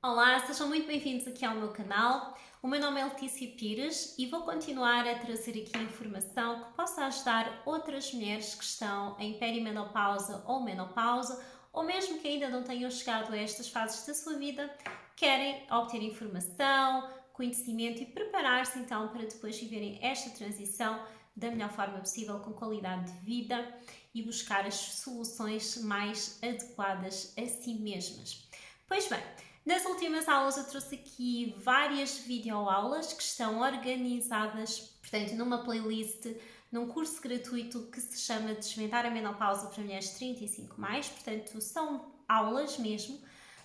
Olá, sejam muito bem-vindos aqui ao meu canal. O meu nome é Letícia Pires e vou continuar a trazer aqui informação que possa ajudar outras mulheres que estão em perimenopausa ou menopausa, ou mesmo que ainda não tenham chegado a estas fases da sua vida, querem obter informação, conhecimento e preparar-se então para depois viverem esta transição da melhor forma possível, com qualidade de vida e buscar as soluções mais adequadas a si mesmas. Pois bem, nas últimas aulas eu trouxe aqui várias videoaulas que estão organizadas, portanto, numa playlist, num curso gratuito que se chama Desvendar a Menopausa para Mulheres 35 mais, portanto, são aulas mesmo,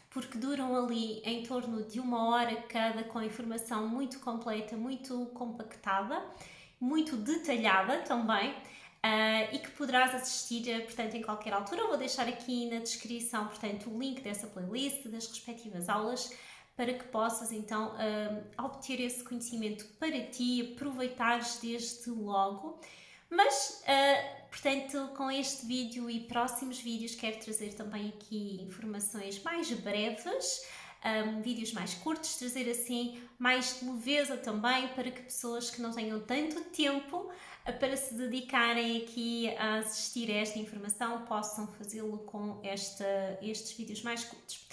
porque duram ali em torno de 1 hora cada, com informação muito completa, muito compactada, muito detalhada também. E que poderás assistir, portanto, em qualquer altura. Eu vou deixar aqui na descrição, portanto, o link dessa playlist, das respectivas aulas, para que possas então obter esse conhecimento para ti, aproveitares desde logo. Mas, portanto, com este vídeo e próximos vídeos quero trazer também aqui informações mais breves, vídeos mais curtos, trazer assim mais leveza também, para que pessoas que não tenham tanto tempo para se dedicarem aqui a assistir a esta informação possam fazê-lo com estes vídeos mais curtos.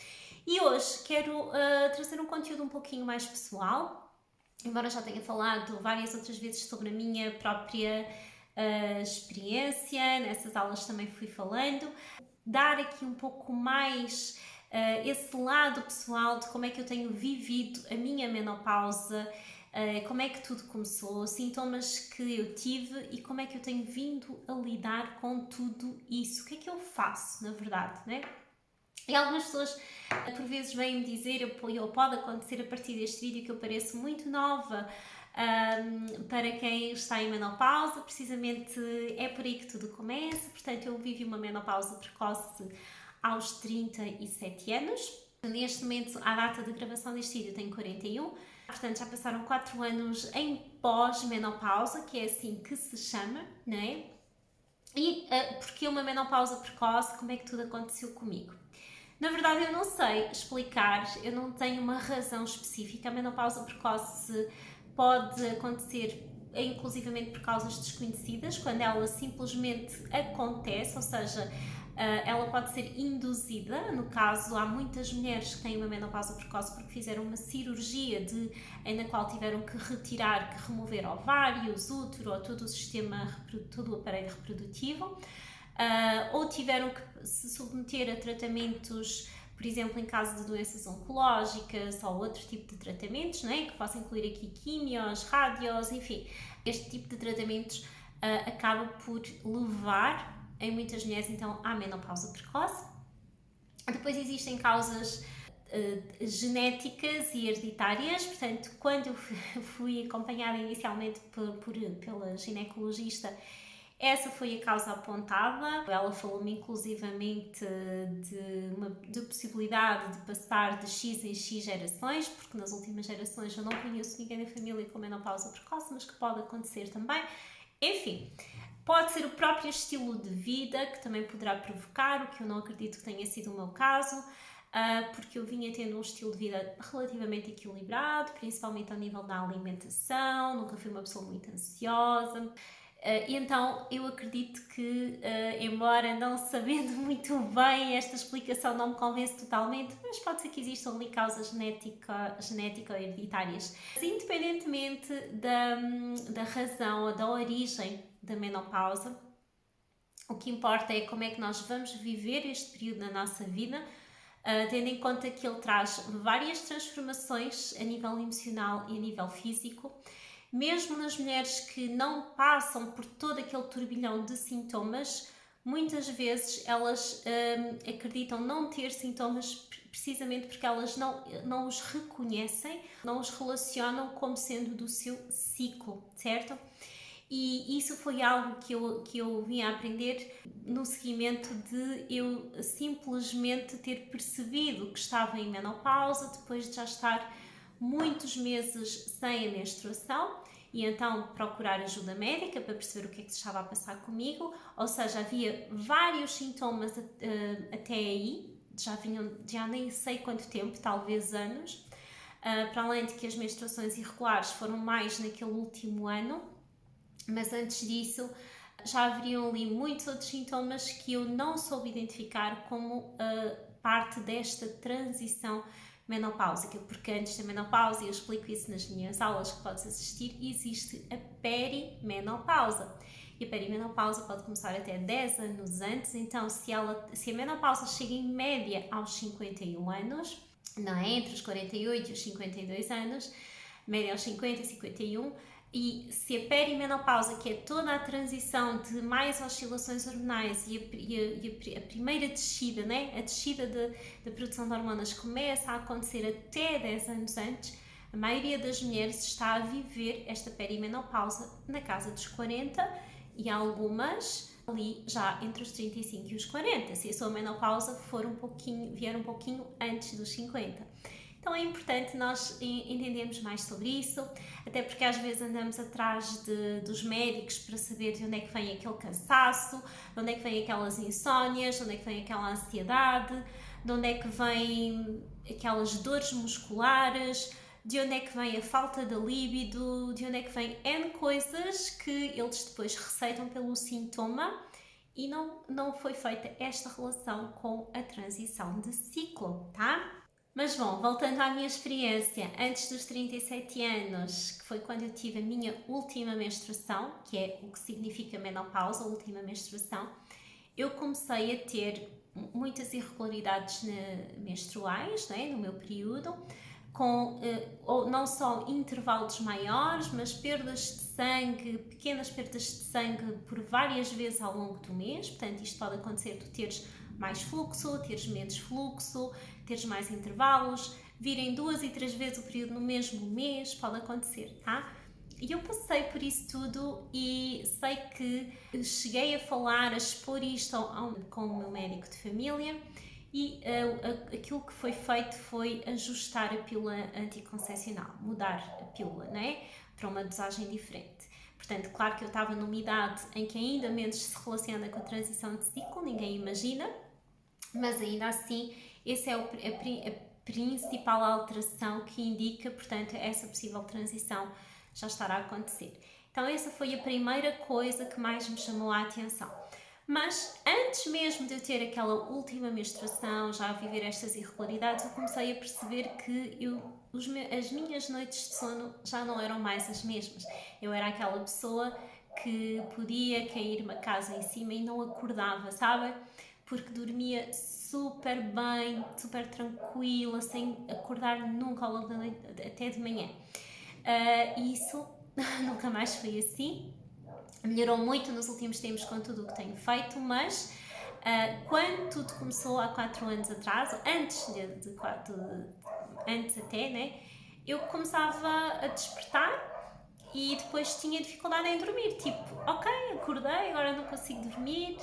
E hoje quero trazer um conteúdo um pouquinho mais pessoal, embora já tenha falado várias outras vezes sobre a minha própria experiência, nessas aulas também fui falando, dar aqui um pouco mais esse lado pessoal de como é que eu tenho vivido a minha menopausa, como é que tudo começou, sintomas que eu tive e como é que eu tenho vindo a lidar com tudo isso. O que é que eu faço, na verdade, né? E algumas pessoas por vezes vêm-me dizer, ou pode acontecer a partir deste vídeo, que eu pareço muito nova para quem está em menopausa. Precisamente é por aí que tudo começa. Portanto, eu vivi uma menopausa precoce aos 37 anos. Neste momento, à data de gravação deste vídeo, tenho 41. Portanto, já passaram 4 anos em pós-menopausa, que é assim que se chama, não é? E porque uma menopausa precoce, como é que tudo aconteceu comigo? Na verdade, eu não sei explicar, eu não tenho uma razão específica. A menopausa precoce pode acontecer inclusivamente por causas desconhecidas, quando ela simplesmente acontece, ou seja, ela pode ser induzida. No caso, há muitas mulheres que têm uma menopausa precoce porque fizeram uma cirurgia na qual tiveram que retirar, que remover ovários, útero ou todo o sistema, todo o aparelho reprodutivo. Ou tiveram que se submeter a tratamentos, por exemplo, em caso de doenças oncológicas ou outro tipo de tratamentos, não é? Que possam incluir aqui químios, rádios, enfim. Este tipo de tratamentos acaba por levar, em muitas mulheres, então, à menopausa precoce. Depois existem causas genéticas e hereditárias. Portanto, quando eu fui acompanhada inicialmente pela ginecologista, essa foi a causa apontada. Ela falou-me inclusivamente de possibilidade de passar de X em X gerações, porque nas últimas gerações eu não conheço ninguém da família com menopausa precoce, mas que pode acontecer também. Enfim, pode ser o próprio estilo de vida que também poderá provocar, o que eu não acredito que tenha sido o meu caso, porque eu vinha tendo um estilo de vida relativamente equilibrado, principalmente ao nível da alimentação, nunca fui uma pessoa muito ansiosa. E então eu acredito que, embora não sabendo muito bem, esta explicação não me convence totalmente, mas pode ser que existam ali causas genética ou hereditárias. Mas, independentemente da razão ou da origem da menopausa, o que importa é como é que nós vamos viver este período na nossa vida, tendo em conta que ele traz várias transformações a nível emocional e a nível físico. Mesmo nas mulheres que não passam por todo aquele turbilhão de sintomas, muitas vezes elas acreditam não ter sintomas precisamente porque elas não os reconhecem, não os relacionam como sendo do seu ciclo, certo? E isso foi algo que eu vim a aprender no seguimento de eu simplesmente ter percebido que estava em menopausa, depois de já estar muitos meses sem a menstruação, e então procurar ajuda médica para perceber o que é que se estava a passar comigo. Ou seja, havia vários sintomas até aí, já nem sei quanto tempo, talvez anos, para além de que as menstruações irregulares foram mais naquele último ano, mas antes disso já haveriam ali muitos outros sintomas que eu não soube identificar como parte desta transição menopáusica, porque antes da menopausa, eu explico isso nas minhas aulas que podes assistir, existe a perimenopausa. E a perimenopausa pode começar até 10 anos antes, então se a menopausa chega em média aos 51 anos, não é? Entre os 48 e os 52 anos, média aos 50 e 51, e se a perimenopausa, que é toda a transição de mais oscilações hormonais e a primeira descida, né? A descida da produção de hormonas começa a acontecer até 10 anos antes, a maioria das mulheres está a viver esta perimenopausa na casa dos 40 e algumas ali já entre os 35 e os 40, se a sua menopausa vier um pouquinho antes dos 50. Então é importante nós entendermos mais sobre isso, até porque às vezes andamos atrás dos médicos para saber de onde é que vem aquele cansaço, de onde é que vem aquelas insónias, de onde é que vem aquela ansiedade, de onde é que vem aquelas dores musculares, de onde é que vem a falta de líbido, de onde é que vem N coisas que eles depois receitam pelo sintoma e não foi feita esta relação com a transição de ciclo, tá? Mas bom, voltando à minha experiência, antes dos 37 anos, que foi quando eu tive a minha última menstruação, que é o que significa menopausa, a última menstruação, eu comecei a ter muitas irregularidades menstruais, né, no meu período, com não só intervalos maiores, mas perdas de sangue, pequenas perdas de sangue por várias vezes ao longo do mês. Portanto, isto pode acontecer tu teres mais fluxo, teres menos fluxo, teres mais intervalos, virem 2 e 3 vezes o período no mesmo mês, pode acontecer, tá? E eu passei por isso tudo e sei que cheguei a falar, a expor isto com o meu médico de família e aquilo que foi feito foi ajustar a pílula anticoncepcional, mudar a pílula, né? Para uma dosagem diferente. Portanto, claro que eu estava numa idade em que ainda menos se relaciona com a transição de ciclo, ninguém imagina, mas ainda assim, essa é a principal alteração que indica, portanto, essa possível transição já estará a acontecer. Então, essa foi a primeira coisa que mais me chamou a atenção. Mas antes mesmo de eu ter aquela última menstruação, já a viver estas irregularidades, eu comecei a perceber que as minhas noites de sono já não eram mais as mesmas. Eu era aquela pessoa que podia cair uma casa em cima e não acordava, sabe? Porque dormia super bem, super tranquila, sem acordar nunca ao longo da noite, até de manhã. E isso nunca mais foi assim. Melhorou muito nos últimos tempos com tudo o que tenho feito, mas quando tudo começou há 4 anos atrás, antes até, né, eu começava a despertar e depois tinha dificuldade em dormir, tipo, ok, acordei, agora não consigo dormir,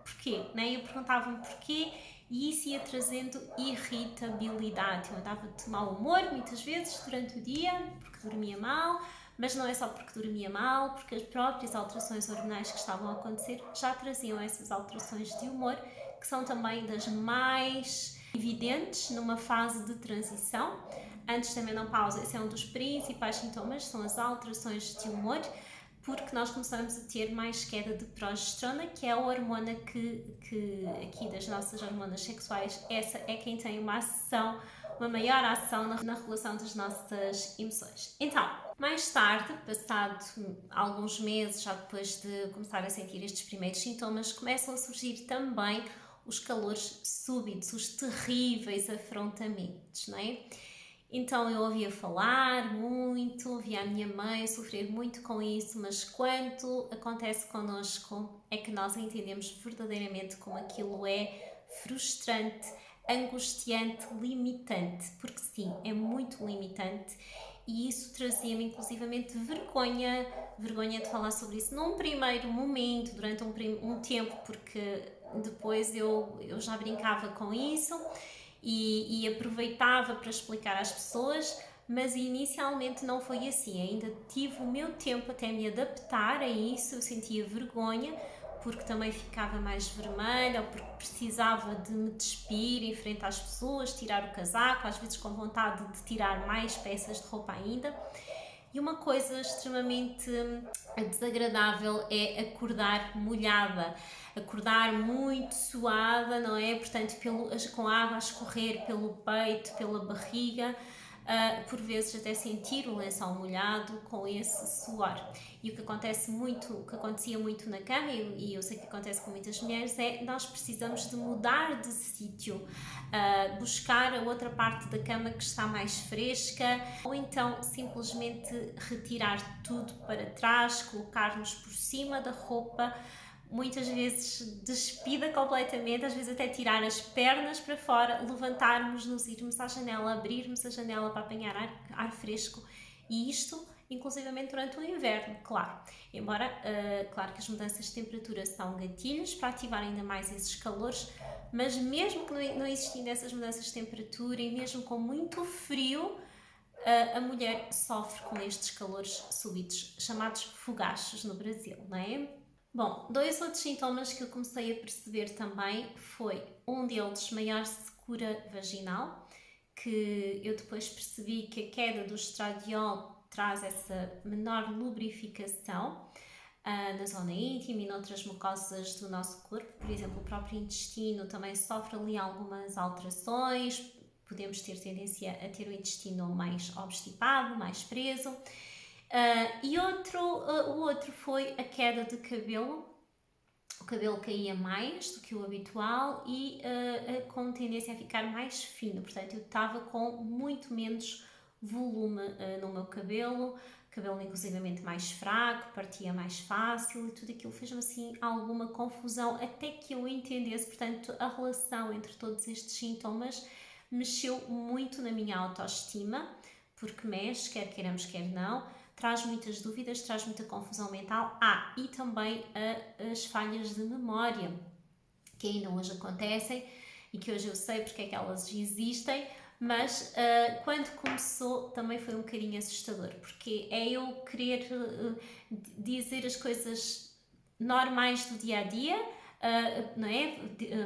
porquê? Né? Eu perguntava-me porquê e isso ia trazendo irritabilidade. Eu andava de mau humor muitas vezes durante o dia, porque dormia mal, mas não é só porque dormia mal, porque as próprias alterações hormonais que estavam a acontecer já traziam essas alterações de humor, que são também das mais evidentes numa fase de transição. Antes da menopausa, esse é um dos principais sintomas, são as alterações de humor, porque nós começamos a ter mais queda de progesterona, que é a hormona que aqui das nossas hormonas sexuais, essa é quem tem uma maior ação na regulação das nossas emoções. Então, mais tarde, passado alguns meses, já depois de começar a sentir estes primeiros sintomas, começam a surgir também os calores súbitos, os terríveis afrontamentos, não é? Então eu ouvia falar muito, ouvia a minha mãe sofrer muito com isso, mas quando acontece connosco é que nós entendemos verdadeiramente como aquilo é frustrante, angustiante, limitante, porque sim, é muito limitante e isso trazia-me inclusivamente vergonha de falar sobre isso num primeiro momento, durante um tempo, porque depois eu já brincava com isso e aproveitava para explicar às pessoas, mas inicialmente não foi assim, ainda tive o meu tempo até me adaptar a isso, eu sentia vergonha, porque também ficava mais vermelha ou porque precisava de me despir em frente às pessoas, tirar o casaco, às vezes com vontade de tirar mais peças de roupa ainda. E uma coisa extremamente desagradável é acordar molhada, acordar muito suada, não é? Portanto, com a água a escorrer pelo peito, pela barriga, por vezes até sentir o lençol molhado com esse suor. E o que acontecia muito na cama, e eu sei que acontece com muitas mulheres, é nós precisamos de mudar de sítio, buscar a outra parte da cama que está mais fresca, ou então simplesmente retirar tudo para trás, colocar-nos por cima da roupa, muitas vezes despida completamente, às vezes até tirar as pernas para fora, levantarmos-nos, irmos à janela, abrirmos a janela para apanhar ar fresco, e isto inclusivamente durante o inverno, claro. Embora, claro que as mudanças de temperatura são gatilhos para ativar ainda mais esses calores, mas mesmo que não existindo essas mudanças de temperatura e mesmo com muito frio, a mulher sofre com estes calores súbitos, chamados fogachos no Brasil, não é? Bom, dois outros sintomas que eu comecei a perceber também foi um deles maior secura vaginal, que eu depois percebi que a queda do estradiol traz essa menor lubrificação na zona íntima e noutras mucosas do nosso corpo. Por exemplo, o próprio intestino também sofre ali algumas alterações, podemos ter tendência a ter o intestino mais obstipado, mais preso. E o outro foi a queda de cabelo. O cabelo caía mais do que o habitual e com tendência a ficar mais fino, portanto eu estava com muito menos volume no meu cabelo inclusivamente mais fraco, partia mais fácil, e tudo aquilo fez-me assim alguma confusão até que eu entendesse, portanto a relação entre todos estes sintomas mexeu muito na minha autoestima, porque mexe, quer queiramos quer não, traz muitas dúvidas, traz muita confusão mental. E também as falhas de memória, que ainda hoje acontecem e que hoje eu sei porque é que elas existem, mas quando começou também foi um bocadinho assustador, porque é eu querer dizer as coisas normais do dia a dia, não é?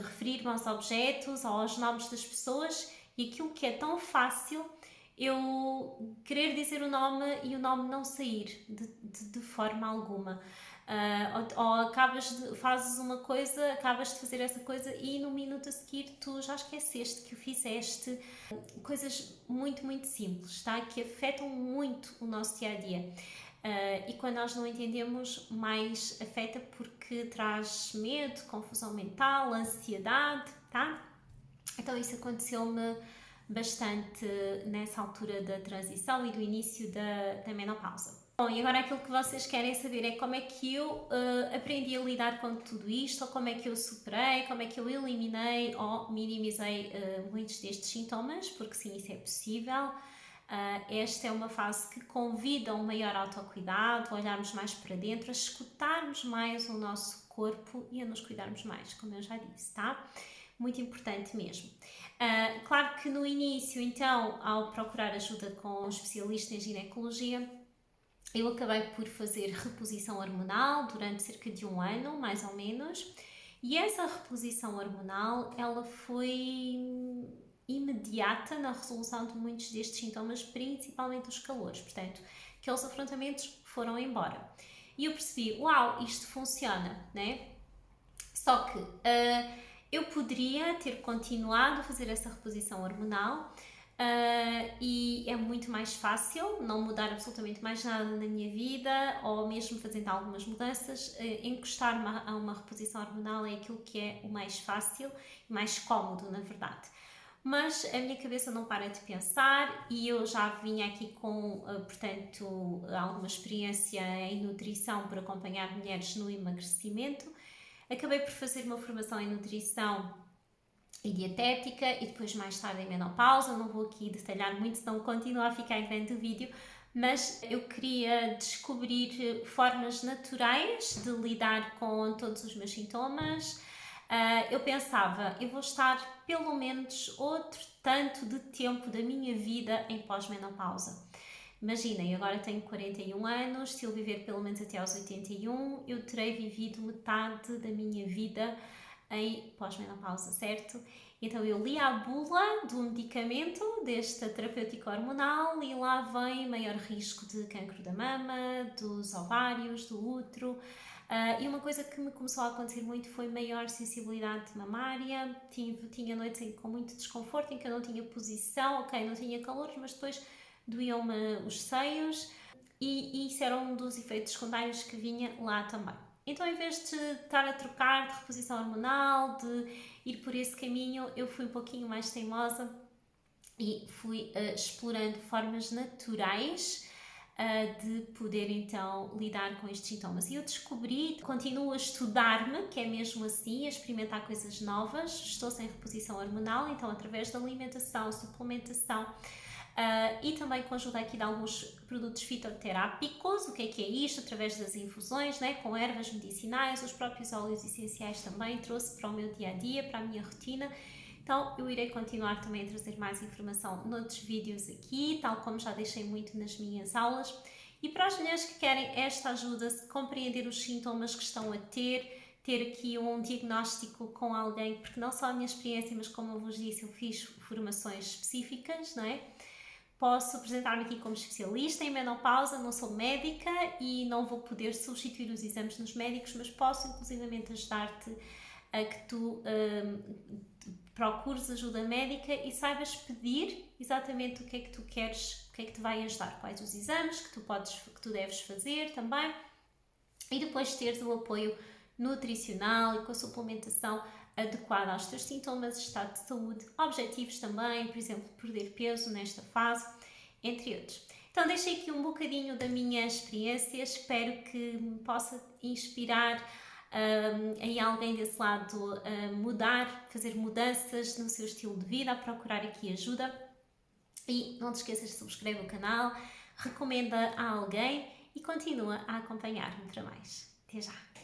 Referir-me aos objetos ou aos nomes das pessoas, e aquilo que é tão fácil eu querer dizer o nome e o nome não sair de forma alguma. Ou fazes uma coisa, acabas de fazer essa coisa e no minuto a seguir tu já esqueceste que o fizeste. Coisas muito, muito simples, tá? Que afetam muito o nosso dia-a-dia. E quando nós não entendemos, mais afeta porque traz medo, confusão mental, ansiedade, tá? Então isso aconteceu-me bastante nessa altura da transição e do início da menopausa. Bom, e agora aquilo que vocês querem saber é como é que eu aprendi a lidar com tudo isto, ou como é que eu superei, como é que eu eliminei ou minimizei muitos destes sintomas, porque sim, isso é possível. Esta é uma fase que convida a um maior autocuidado, a olharmos mais para dentro, a escutarmos mais o nosso corpo e a nos cuidarmos mais, como eu já disse, tá? Muito importante mesmo. Claro que no início, então, ao procurar ajuda com um especialista em ginecologia, eu acabei por fazer reposição hormonal durante cerca de 1 ano, mais ou menos, e essa reposição hormonal, ela foi imediata na resolução de muitos destes sintomas, principalmente os calores, portanto, aqueles afrontamentos foram embora. E eu percebi, uau, isto funciona, né? Só que eu poderia ter continuado a fazer essa reposição hormonal e é muito mais fácil não mudar absolutamente mais nada na minha vida, ou mesmo fazendo algumas mudanças, encostar-me a uma reposição hormonal é aquilo que é o mais fácil e mais cómodo, na verdade. Mas a minha cabeça não para de pensar e eu já vinha aqui com, portanto, alguma experiência em nutrição por acompanhar mulheres no emagrecimento. Acabei por fazer uma formação em nutrição e dietética e depois mais tarde em menopausa. Não vou aqui detalhar muito, senão continua a ficar grande o vídeo, mas eu queria descobrir formas naturais de lidar com todos os meus sintomas. Eu pensava, eu vou estar pelo menos outro tanto de tempo da minha vida em pós-menopausa. Imaginem, agora tenho 41 anos, se eu viver pelo menos até aos 81, eu terei vivido metade da minha vida em pós-menopausa, certo? Então eu li a bula do medicamento, desta terapêutica hormonal, e lá vem maior risco de cancro da mama, dos ovários, do útero. E uma coisa que me começou a acontecer muito foi maior sensibilidade mamária. Tinha noites com muito desconforto, em que eu não tinha posição, ok, não tinha calor, mas depois doíam-me os seios, e isso era um dos efeitos secundários que vinha lá também. Então, em vez de estar a trocar de reposição hormonal, de ir por esse caminho, eu fui um pouquinho mais teimosa e fui explorando formas naturais de poder então lidar com estes sintomas. E eu descobri, continuo a estudar-me, que é mesmo assim, a experimentar coisas novas. Estou sem reposição hormonal, então através da alimentação, suplementação, e também com a ajuda aqui de alguns produtos fitoterápicos. O que é isto? Através das infusões, né, com ervas medicinais, os próprios óleos essenciais também trouxe para o meu dia-a-dia, para a minha rotina. Então eu irei continuar também a trazer mais informação noutros vídeos aqui, tal como já deixei muito nas minhas aulas. E para as mulheres que querem esta ajuda, se compreender os sintomas que estão a ter aqui um diagnóstico com alguém, porque não só a minha experiência, mas como eu vos disse, eu fiz formações específicas, não é? Posso apresentar-me aqui como especialista em menopausa, não sou médica e não vou poder substituir os exames nos médicos, mas posso inclusivamente ajudar-te a que tu procures ajuda médica e saibas pedir exatamente o que é que tu queres, o que é que te vai ajudar, quais os exames que tu deves fazer também, e depois teres o apoio nutricional e com a suplementação adequada aos teus sintomas, estado de saúde, objetivos também, por exemplo, perder peso nesta fase, entre outros. Então deixei aqui um bocadinho da minha experiência, espero que me possa inspirar aí alguém desse lado a mudar, fazer mudanças no seu estilo de vida, a procurar aqui ajuda. E não te esqueças de subscrever o canal, recomenda a alguém e continua a acompanhar-me para mais. Até já!